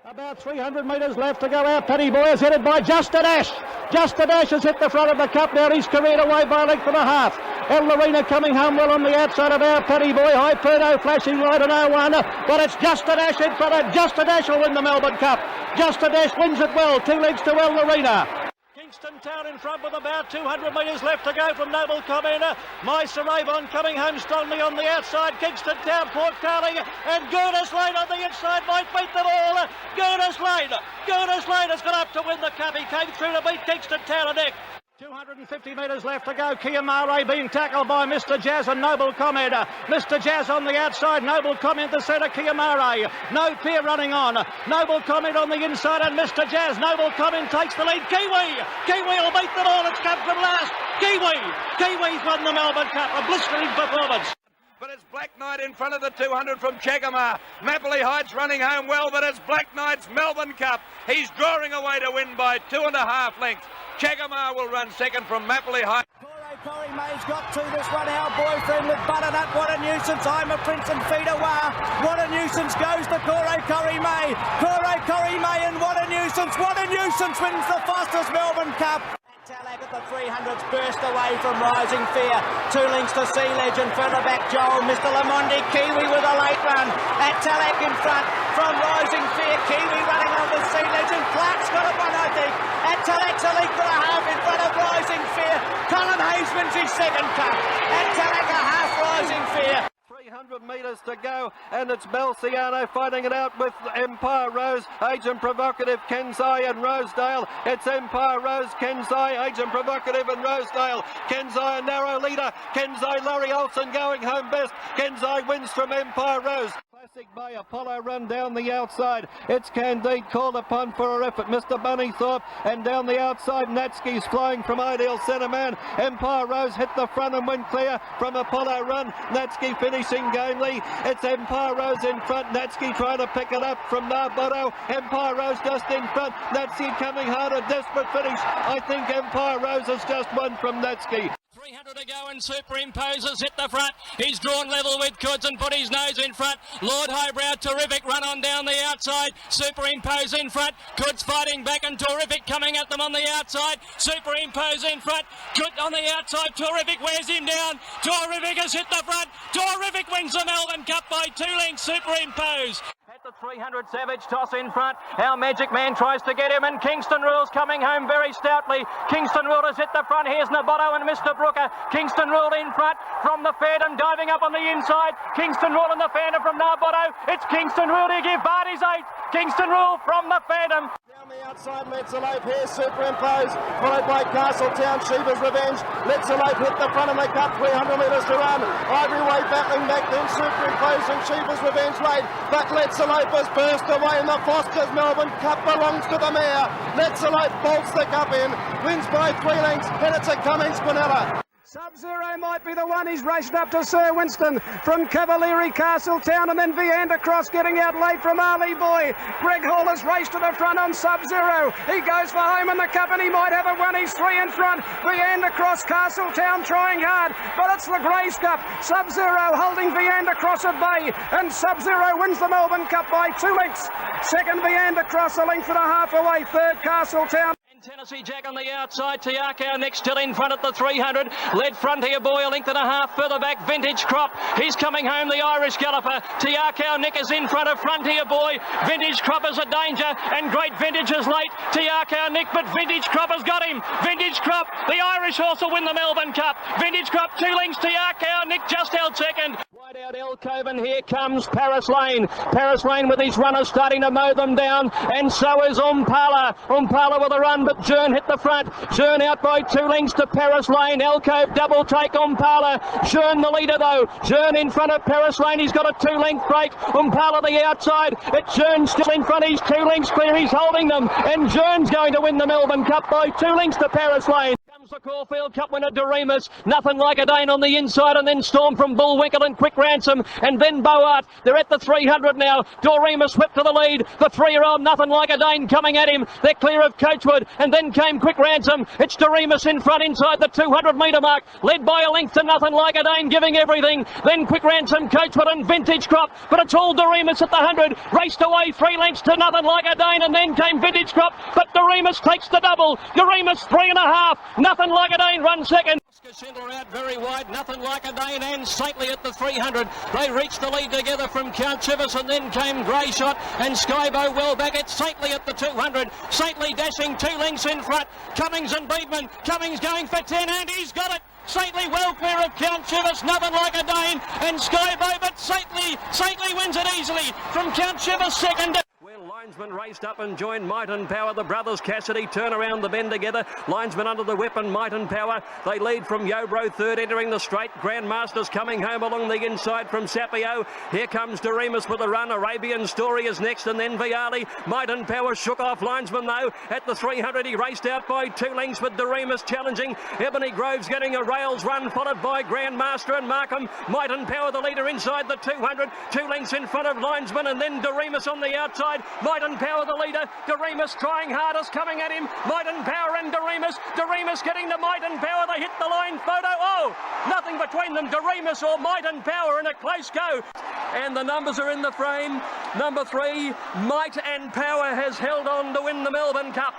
About 300 metres left to go. Our Petty Boy is headed by Justin Ash. Justin Ash has hit the front of the cup now. He's careered away by a length and a half. El Lorena coming home well on the outside of Our Petty Boy. Hyperno flashing light on O1. But it's Justin Ash in front of Justin Ash will win the Melbourne Cup. Justin Ash wins it well. 2 legs to El Lorena. Kingston Town in front with about 200 metres left to go from Noble Commenter. My Avon coming home strongly on the outside. Kingston Town, Port Carling, and Goodness Lane on the inside might beat them all. Goodness Lane has got up to win the cup. He came through to beat Kingston Town a neck. 250 metres left to go. Kiamare being tackled by Mr. Jazz and Noble Commenter. Mr. Jazz on the outside. Noble Comment the centre. Kiamare. No fear running on. Noble Comment on the inside and Mr. Jazz. Noble Comment takes the lead. Kiwi will beat them all. It's come from last. Kiwi's won the Melbourne Cup. A blistering performance. But it's Black Knight in front of the 200 from Chagamar. Mapley Heights running home well, but it's Black Knight's Melbourne Cup. He's drawing away to win by 2.5 lengths. Chagamar will run second from Mapley Heights. Corey May's got to this one. Our boyfriend with Butternut. What a nuisance. I'm a Prince and Feedawar. What a nuisance goes to Corey May. Corey May, and what a nuisance. What a nuisance wins the fastest Melbourne Cup. Talak at the 300s burst away from Rising Fear. 2 lengths to Sea Legend. Further back Joel. Mr. Lamondi. Kiwi with a late run. At Talak in front from Rising Fear. Kiwi running on with Sea Legend. Clark's got a run, I think. At Talak's a length and a half in front of Rising Fear. Colin Hayes wins his second cup. At Talak a half Rising Fear. 300 metres to go, and it's Belciano fighting it out with Empire Rose, Agent Provocative, Kenzai and Rosedale. It's Empire Rose, Kenzai, Agent Provocative and Rosedale. Kenzai a narrow leader. Kenzai, Laurie Olsen going home best. Kenzai wins from Empire Rose. Classic Bay, Apollo run down the outside. It's Candide called upon for a effort. Mr. Bunnythorpe, and down the outside Natsky's flying from Ideal Centre Man. Empire Rose hit the front and went clear from Apollo run. Natsky finishing gamely. It's Empire Rose in front. Natsky trying to pick it up from Narboto. Empire Rose just in front. Natsky coming hard, a desperate finish. I think Empire Rose has just won from Natsky. 300 to go and Superimposes hit the front. He's drawn level with Goods and put his nose in front. Lord Highbrow, terrific run on down the outside. Superimpose in front. Goods fighting back and Terrific coming at them on the outside. Superimpose in front. Good on the outside. Terrific wears him down. Terrific has hit the front. Terrific wins the Melbourne Cup by 2 lengths. Superimpose. At the 300, Savage toss in front. Our Magic Man tries to get him, and Kingston Rule's coming home very stoutly. Kingston Rule has hit the front. Here's Naboto and Mr. Brooker. Kingston Rule in front from the Fairham, diving up on the inside. Kingston Rule and the Fairham from Naboto. It's Kingston Rule to give Barty's 8. Kingston Rule from the Fairham. Down the outside, Let's Elope here, Superimpose, followed by Castletown, Sheba's Revenge. Let's Elope hit the front of the cup, 300 metres to run. Ivory Way battling back, then Superimpose and Sheba's Revenge late. But Let's Elope has burst away, and the Foster's Melbourne Cup belongs to the mare. Let's Elope bolts the cup in, wins by 3 lengths, and it's a Cummings Quinella. Sub-Zero might be the one. He's raced up to Sir Winston from Cavalieri, Castletown, and then Viander Cross getting out late from Ali Boy. Greg Hall has raced to the front on Sub-Zero. He goes for home in the cup, and he might have a run. He's 3 in front. Viander Cross, Castletown trying hard, but it's the Grace Cup. Sub-Zero holding Viander Cross at bay, and Sub-Zero wins the Melbourne Cup by 2 lengths. Second, Viander Cross, a length and a half away. Third, Castletown. Tennessee Jack on the outside. Tiako Nick still in front at the 300. Led Frontier Boy a length and a half further back. Vintage Crop. He's coming home, the Irish galloper. Tiako Nick is in front of Frontier Boy. Vintage Crop is a danger, and Great Vintage is late. Tiako Nick, but Vintage Crop has got him. Vintage Crop, the Irish horse will win the Melbourne Cup. Vintage Crop, 2 lengths. Tiako Nick just held second. Wide out Elcove, and here comes Paris Lane. Paris Lane with his runners starting to mow them down, and so is Umpala. Umpala with a run, but Jern hit the front. Jern out by 2 lengths to Paris Lane. Elcove double take Umpala. Jern the leader though. Jern in front of Paris Lane. He's got a 2-length break. Umpala the outside. It's Jern still in front. He's 2 lengths clear. He's holding them, and Jern's going to win the Melbourne Cup by 2 lengths to Paris Lane. The Caulfield Cup winner Doremus, Nothing Like a Dane on the inside, and then Storm from Bullwinkle and Quick Ransom, and then Boart. They're at the 300 now. Doremus whipped to the lead. The 3-year-old Nothing Like a Dane coming at him. They're clear of Coachwood, and then came Quick Ransom. It's Doremus in front inside the 200 metre mark, led by a length to Nothing Like a Dane, giving everything. Then Quick Ransom, Coachwood and Vintage Crop, but it's all Doremus at the 100. Raced away 3 lengths to Nothing Like a Dane, and then came Vintage Crop, but Doremus takes the double. Doremus 3.5. Nothing Like a Dane runs second. Schindler out very wide, Nothing Like a Dane and Saintly at the 300. They reached the lead together from Count Chivas, and then came Grey Shot and Skybo well back. It's Saintly at the 200. Saintly dashing 2 lengths in front. Cummings and Beedman. Cummings going for 10 and he's got it. Saintly well clear of Count Chivas, Nothing Like a Dane and Skybo, but Saintly wins it easily from Count Chivas second. Linesman raced up and joined Might and Power. The brothers Cassidy turn around the bend together. Linesman under the whip and Might and Power. They lead from Yobro third, entering the straight. Grandmasters coming home along the inside from Sapio. Here comes Doremus with a run. Arabian Story is next, and then Viali. Might and Power shook off Linesman though. At the 300 he raced out by 2 lengths with Doremus challenging. Ebony Groves getting a rails run, followed by Grandmaster and Markham. Might and Power the leader inside the 200. 2 lengths in front of Linesman, and then Doremus on the outside. Might and Power the leader. Doremus trying hardest, coming at him. Might and Power and Doremus. Doremus getting to Might and Power. They hit the line photo. Oh, nothing between them. Doremus or Might and Power in a close go. And the numbers are in the frame. Number 3, Might and Power has held on to win the Melbourne Cup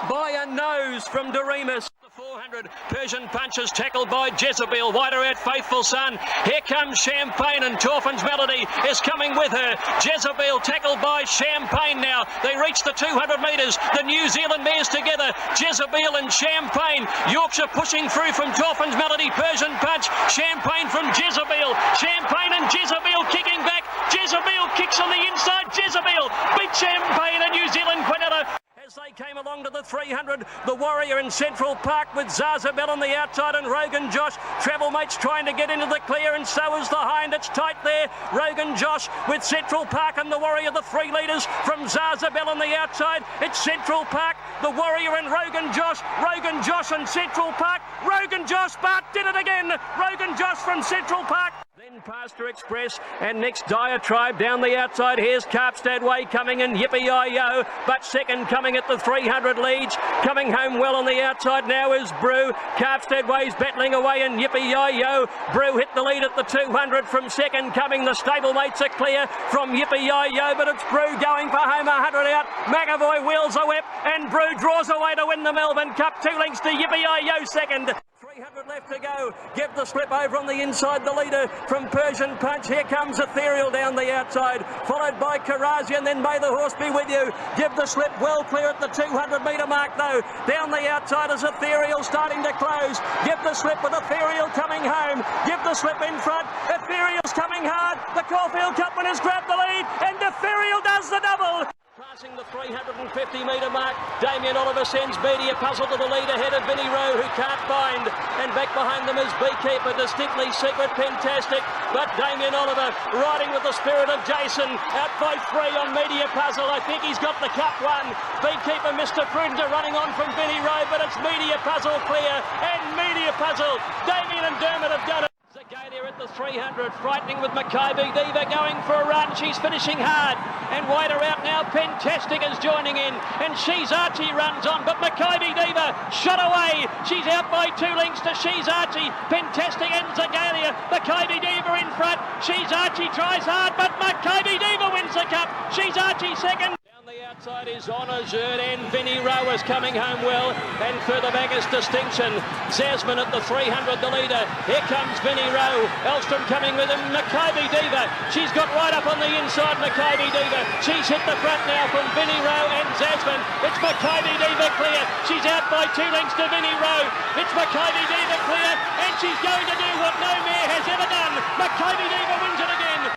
by a nose from Doremus. 400. Persian Punches tackled by Jezebel. Wider out Faithful Son. Here comes Champagne, and Torfin's Melody is coming with her. Jezebel tackled by Champagne now. They reach the 200 metres. The New Zealand mares together. Jezebel and Champagne. Yorkshire pushing through from Torfin's Melody. Persian Punch. Champagne from Jezebel. Champagne and Jezebel kicking back. Jezebel kicks on the inside. Jezebel beat Champagne and New Zealand Quinella. As they came along to the 300, the Warrior in Central Park with Zazabel on the outside and Rogan Josh. Travel Mates trying to get into the clear, and so is the Hind. It's tight there. Rogan Josh with Central Park and the Warrior, the 3 leaders from Zazabel on the outside. It's Central Park, the Warrior and Rogan Josh. Rogan Josh and Central Park. Rogan Josh, Bart did it again. Rogan Josh from Central Park. Then Pastor Express, and next Diatribe down the outside. Here's Carpstad Way coming in, Yippee-Yi-Yo, but second coming at the 300 leads. Coming home well on the outside now is Brew. Carpstad Way's battling away, and Yippee-Yi-Yo. Brew hit the lead at the 200 from second coming. The stablemates are clear from Yippee-Yi-Yo, but it's Brew going for home, 100 out. McAvoy wheels a whip, and Brew draws away to win the Melbourne Cup. 2 lengths to Yippee-Yi-Yo second. 300 left to go. Give the slip over on the inside, the leader from Persian Punch. Here comes Ethereal down the outside, followed by Karazi, and then May the Horse Be With You. Give the slip well clear at the 200 metre mark though. Down the outside is Ethereal starting to close. Give the slip with Ethereal coming home. Give the slip in front. Ethereal's coming hard. The Caulfield Cup winners grab the lead, and Ethereal does the double. Passing the 350 metre mark, Damien Oliver sends Media Puzzle to the lead ahead of Vinnie Rowe, who can't bind, and back behind them is Beekeeper, Distinctly Secret, Fantastic, but Damien Oliver riding with the spirit of Jason, out by 3 on Media Puzzle. I think he's got the cup won. Beekeeper, Mr. Prudent are running on from Vinnie Rowe, but it's Media Puzzle clear, and Media Puzzle, Damien and Dermot have done it. Zagalia at the 300, frightening with Maccabi Diva going for a run. She's finishing hard, and wider out now. Fantastic is joining in, and She's Archie runs on, but Maccabi Diva shot away. She's out by 2 lengths to She's Archie. Fantastic and Zagalia. Maccabi Diva in front. She's Archie tries hard, but Maccabi Diva wins the cup. She's Archie second. The outside is Honor Zerd, and Vinnie Rowe is coming home well, and further back is Distinction. Zasman at the 300, the leader. Here comes Vinnie Rowe. Elstrom coming with him. Maccabi Diva. She's got right up on the inside, Maccabi Diva. She's hit the front now from Vinnie Rowe and Zasman. It's Maccabi Diva clear. She's out by 2 lengths to Vinnie Rowe. It's Maccabi Diva clear, and she's going to do what no mare has ever done. Maccabi Diva wins it again.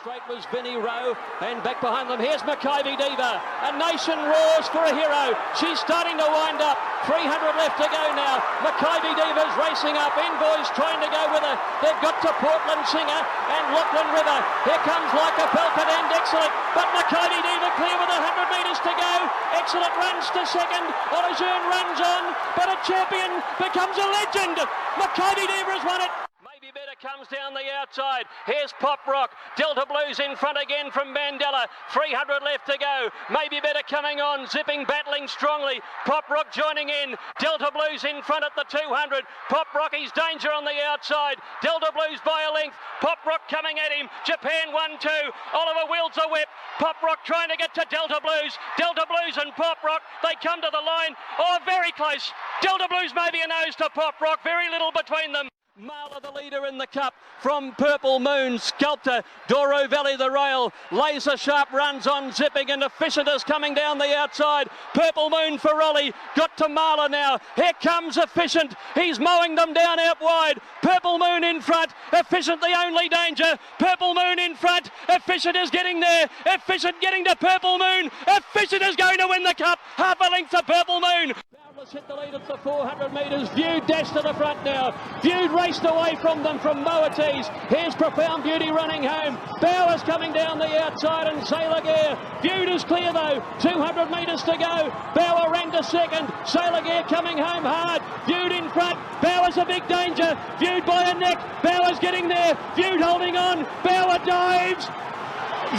straight was Vinnie Rowe, and back behind them here's Makybe Diva. A nation roars for a hero. She's starting to wind up. 300 left to go now. Makybe Diva's racing up. Envoy's trying to go with her. They've got to Portland Singer and Lachlan River. Here comes Like a Belted and Excellent, but Makybe Diva clear with 100 metres to go. Excellent runs to second. Olajourn runs on, but a champion becomes a legend. Makybe Diva has won it. Maybe Better comes down the outside. Here's Pop Rock. Delta Blues in front again from Mandela. 300 left to go. Maybe Better coming on, zipping, battling strongly. Pop Rock joining in. Delta Blues in front at the 200. Pop Rocky's danger on the outside. Delta Blues by a length. Pop Rock coming at him. Japan 1-2. Oliver wields a whip. Pop Rock trying to get to Delta Blues. Delta Blues and Pop Rock. They come to the line. Oh, very close. Delta Blues maybe a nose to Pop Rock. Very little between them. Marla the leader in the cup from Purple Moon. Sculptor, Doro Valley the rail. Laser Sharp runs on zipping and Efficient is coming down the outside. Purple Moon for Raleigh. Got to Marla now. Here comes Efficient. He's mowing them down out wide. Purple Moon in front. Efficient the only danger. Purple Moon in front. Efficient is getting there. Efficient getting to Purple Moon. Efficient is going to win the cup. Half a length to Purple Moon. Boundless hit the lead at the 400 metres. Viewed dash to the front now. Viewed raced away from them from Moatees. Here's Profound Beauty running home. Bowers coming down the outside and Sailor Gear. Viewed is clear though. 200 metres to go. Bower ran to second. Sailor Gear coming home hard. Viewed in front. Bowers a big danger. Viewed by a neck. Bowers getting there. Viewed holding on. Bower dives.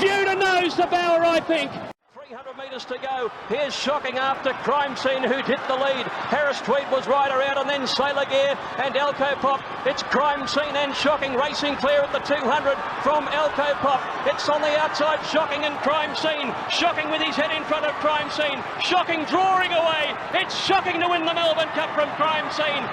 Viewed a nose to Bower, I think. 300 metres to go. Here's Shocking after Crime Scene, who'd hit the lead. Harris Tweed was rider out, and then Sailor Gear and Elko Pop. It's Crime Scene and Shocking racing clear at the 200 from Elko Pop. It's on the outside, Shocking and Crime Scene. Shocking with his head in front of Crime Scene. Shocking drawing away. It's Shocking to win the Melbourne Cup from Crime Scene.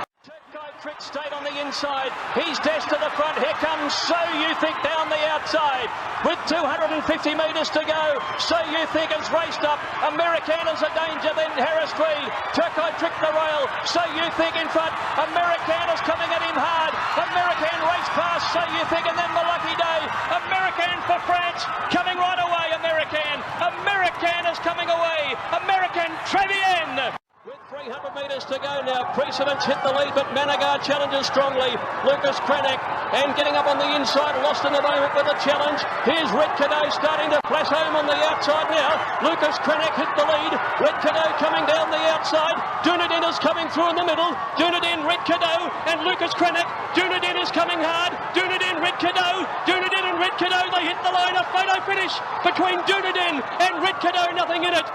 Trick stayed on the inside. He's dashed to the front. Here comes So You Think down the outside with 250 metres to go. So You Think is raced up. Americana's a danger. Then Harris Tweed. Turkey Trick the rail. So You Think in front. Americana's coming at him hard. American race past So You Think, and then the lucky day. American for France coming right away. American is coming away. American Trevian. With 300 metres to go now, Precedence hit the lead, but Managar challenges strongly. Lucas Cranach, and getting up on the inside, lost in the moment with a challenge. Here's Red Cadeau starting to flash home on the outside now. Lucas Cranach hit the lead. Red Cadeau coming down the outside. Dunedin is coming through in the middle. Dunedin, Red Cadeau, and Lucas Cranach. Dunedin is coming hard. Dunedin, Red Cadeau. Dunedin and Red Cadeau, they hit the line. A photo finish between Dunedin and Red Cadeau, nothing in it.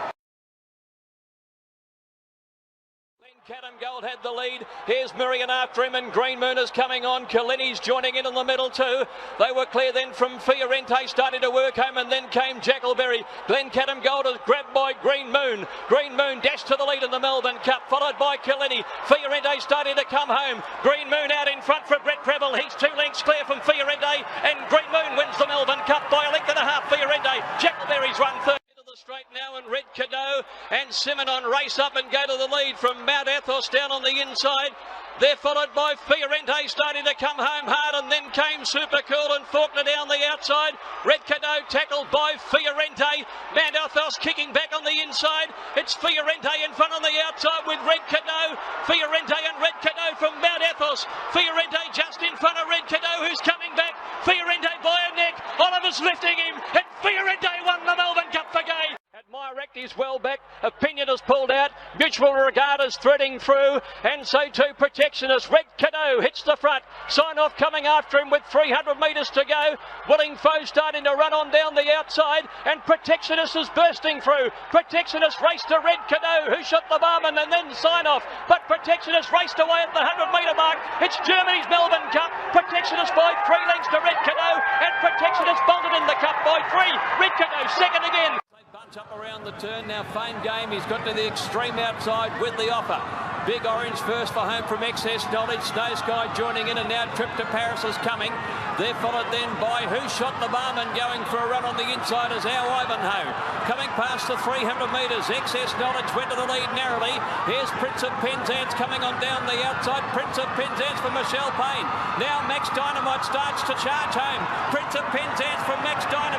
Cadam Gold had the lead. Here's Miriam after him, and Green Moon is coming on. Kalini's joining in the middle too. They were clear then from Fiorente, starting to work home, and then came Jackalberry. Glen Cadam Gold is grabbed by Green Moon. Green Moon dashed to the lead in the Melbourne Cup, followed by Kalini. Fiorente starting to come home. Green Moon out in front for Brett Preble. He's 2 lengths clear from Fiorente, and Green Moon wins the Melbourne Cup by a length and a half. Fiorente. Jackalberry's run third. Straight now, and Red Cadeau and Simonon race up and go to the lead from Mount Athos down on the inside. They're followed by Fiorente starting to come home hard, and then came Super Cool and Faulkner down the outside. Red Cadeau tackled by Fiorente. Mount Athos kicking back on the inside. It's Fiorente in front on the outside with Red Cadeau. Fiorente and Red Cadeau from Mount Athos. Fiorente just in front of Red Cadeau, who's coming back. Fiorente by a neck. Oliver's lifting him, and Fiorente won the Melbourne Cup for Gay. Admirect is well back. Opinion is pulled out. Mutual Regard is threading through, and so too Protectionist. Red Cadeau hits the front. Sign Off coming after him with 300 metres to go. Willing Foe starting to run on down the outside, and Protectionist is bursting through. Protectionist raced to Red Cadeau, who shot the barman, and then Sign Off. But Protectionist raced away at the 100 metre mark. It's Germany's Melbourne Cup. Protectionist by 3 lengths to Red Cadeau, and Protectionist bolted in the cup by 3. Red Cadeau second again. Bunch up around the turn now. Fame Game, he's got to the extreme outside with the offer. Big Orange first for home from Excess Knowledge. Snow Sky joining in, and now Trip to Paris is coming. They're followed then by Who Shot the Barman, going for a run on the inside as Our Ivanhoe. Coming past the 300 metres, Excess Knowledge went to the lead narrowly. Here's Prince of Penzance coming on down the outside. Prince of Penzance for Michelle Payne. Now Max Dynamite starts to charge home. Prince of Penzance from Max Dynamite.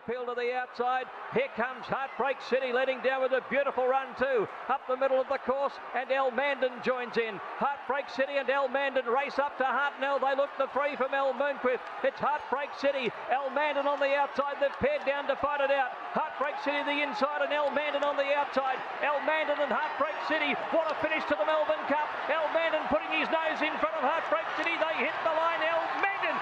appeal to the outside. Here comes Heartbreak City leading down with a beautiful run too. Up the middle of the course, and El Mandan joins in. Heartbreak City and El Mandan race up to Hartnell. They look the free from El Moonquith. It's Heartbreak City, El Mandan on the outside. They've paired down to fight it out. Heartbreak City the inside and El Mandan on the outside. El Mandan and Heartbreak City. What a finish to the Melbourne Cup. El Mandan putting his nose in front of Heartbreak City. They hit the line. El Mandan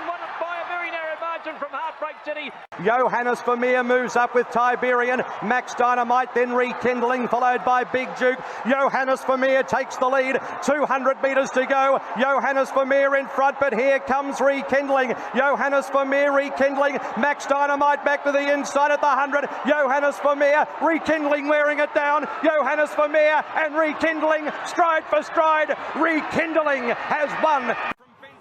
won it by a very narrow margin from Heartbreak City. Johannes Vermeer moves up with Tiberian. Max Dynamite then rekindling, followed by Big Duke. Johannes Vermeer takes the lead. 200 metres to go. Johannes Vermeer in front, but here comes rekindling. Johannes Vermeer rekindling. Max Dynamite back to the inside at the 100. Johannes Vermeer rekindling, wearing it down. Johannes Vermeer and rekindling, stride for stride. Rekindling has won.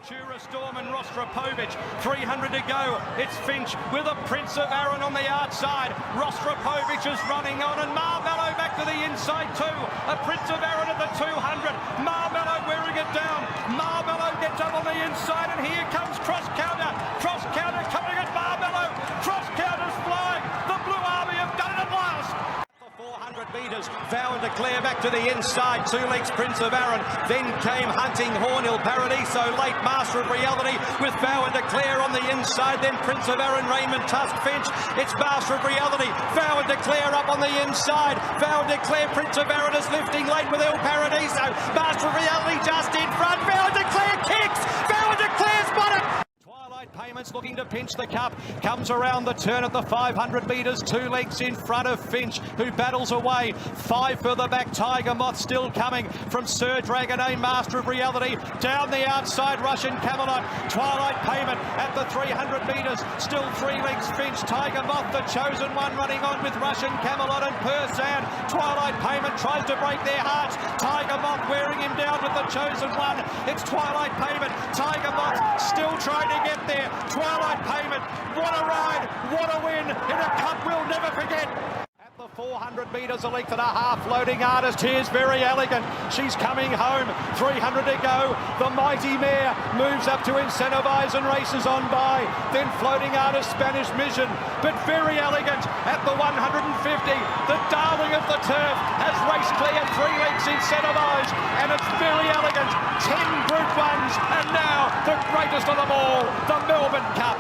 Ventura Storm and Rostropovich, 300 to go. It's Finch with a Prince of Arran on the outside. Rostropovich is running on, and Marmello back to the inside too. A Prince of Arran at the 200. Marmello wearing it down. Marmello gets up on the inside, and here comes Cross Counter. Cross Counter coming at Marmello. Cross Counter's flying. The Blue Army have done it at last. 400 metres, Vow and Declare back to the inside, 2 lengths Prince of Arran, then came Hunting Hornhill, Paradiso late, Master of Reality with Vow and Declare on the inside, then Prince of Arran, Raymond Tusk Finch, it's Master of Reality, Vow and Declare up on the inside, Vow and Declare, Prince of Arran is lifting late with Il Paradiso, Master of Reality just in front, Vow and Declare kicks, Vow and Declare's won it! Payments looking to pinch the cup, comes around the turn at the 500 metres, 2 lengths in front of Finch, who battles away, 5 further back, Tiger Moth still coming from Sir Dragonet, Master of Reality, down the outside, Russian Camelot, Twilight Payment at the 300 metres, still 3 lengths Finch, Tiger Moth, the chosen one running on with Russian Camelot and Persan, Twilight Payment tries to break their hearts, Tiger Moth wearing him down with the chosen one, it's Twilight Payment, Tiger Moth still trying to get there. Twilight Payment, what a ride, what a win in a cup we'll never forget. At the 400 metres, a length and a half, loading artist, here's Very Elegant, she's coming home, 300 to go, the mighty mare moves up to incentivise and races on by, then floating artist, Spanish Mission, but Very Elegant at the 150, the darling of the turf, has raced clear, 3 lengths incentivise, and it's Very Elegant, 10 Group 1s, and now the greatest of them all, the Melbourne Cup.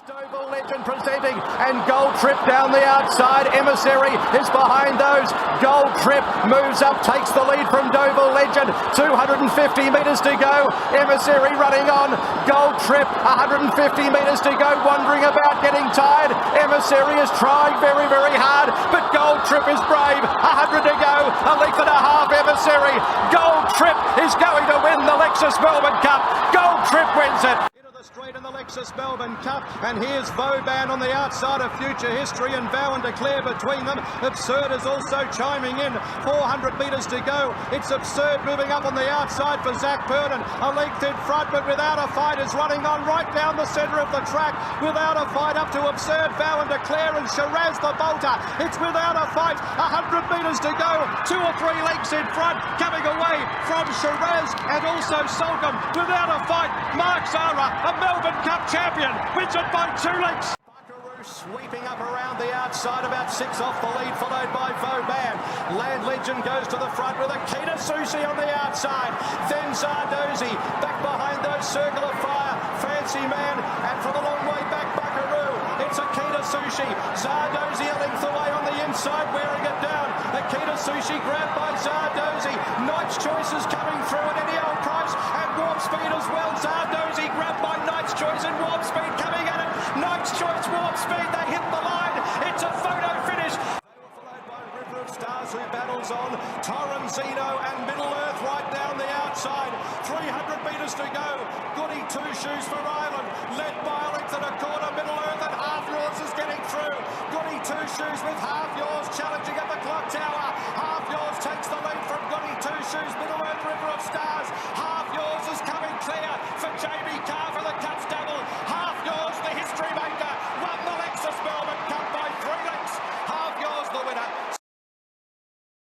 Dover Legend presenting, and Gold Trip down the outside. Emissary is behind those. Gold Trip moves up, takes the lead from Dover Legend. 250 metres to go. Emissary running on. Gold Trip, 150 metres to go. Wandering about, getting tired. Emissary is trying very, very hard, but Gold Trip is brave. 100 to go. A length and a half. Emissary. Gold Trip is going to win the Lexus Melbourne Cup. Gold Trip wins it. Straight in the Lexus Melbourne Cup, and here's Vauban on the outside of Future History and Vow and Declare between them. Absurd is also chiming in. 400 metres to go. It's Absurd moving up on the outside for Zach Purden. A length in front, but without a fight, is running on right down the centre of the track. Without a fight up to Absurd, Vow and Declare, and Shiraz the Bolter. It's without a fight. 100 metres to go. 2 or 3 lengths in front, coming away from Shiraz and also Sulcombe. Without a fight, Mark Zara, a Melbourne Cup champion, wins it by 2 lengths. Buckaroo sweeping up around the outside, about 6 off the lead, followed by Vauban. Land Legend goes to the front with Akita Sushi on the outside. Then Zardozi, back behind those, Circle of Fire, Fancy Man, and from a long way back, Buckaroo. It's Akita Sushi. Zardozi a length away on the inside, wearing it down. Akita Sushi grabbed by Zardozi. Knight's Choice is coming through at any old price, and Warp Speed as well. Zardozi grabbed by Knight's Choice, and Warp Speed coming at it. Knight's Choice, Warp Speed, they hit the line. It's a photo finish. Followed by River of Stars, who battles on. Torrenzino and Middle Earth right down the outside. 300 metres to go. Goody 2 Shoes for Ireland, led by a length and a quarter. Middle Earth and Half Yours is getting through. Goody 2 Shoes with Half Yours challenging at the clock tower. Half Yours takes the lead from Goody 2 Shoes. Middle Earth, River of Stars. Half Yours is coming clear for Jamie K.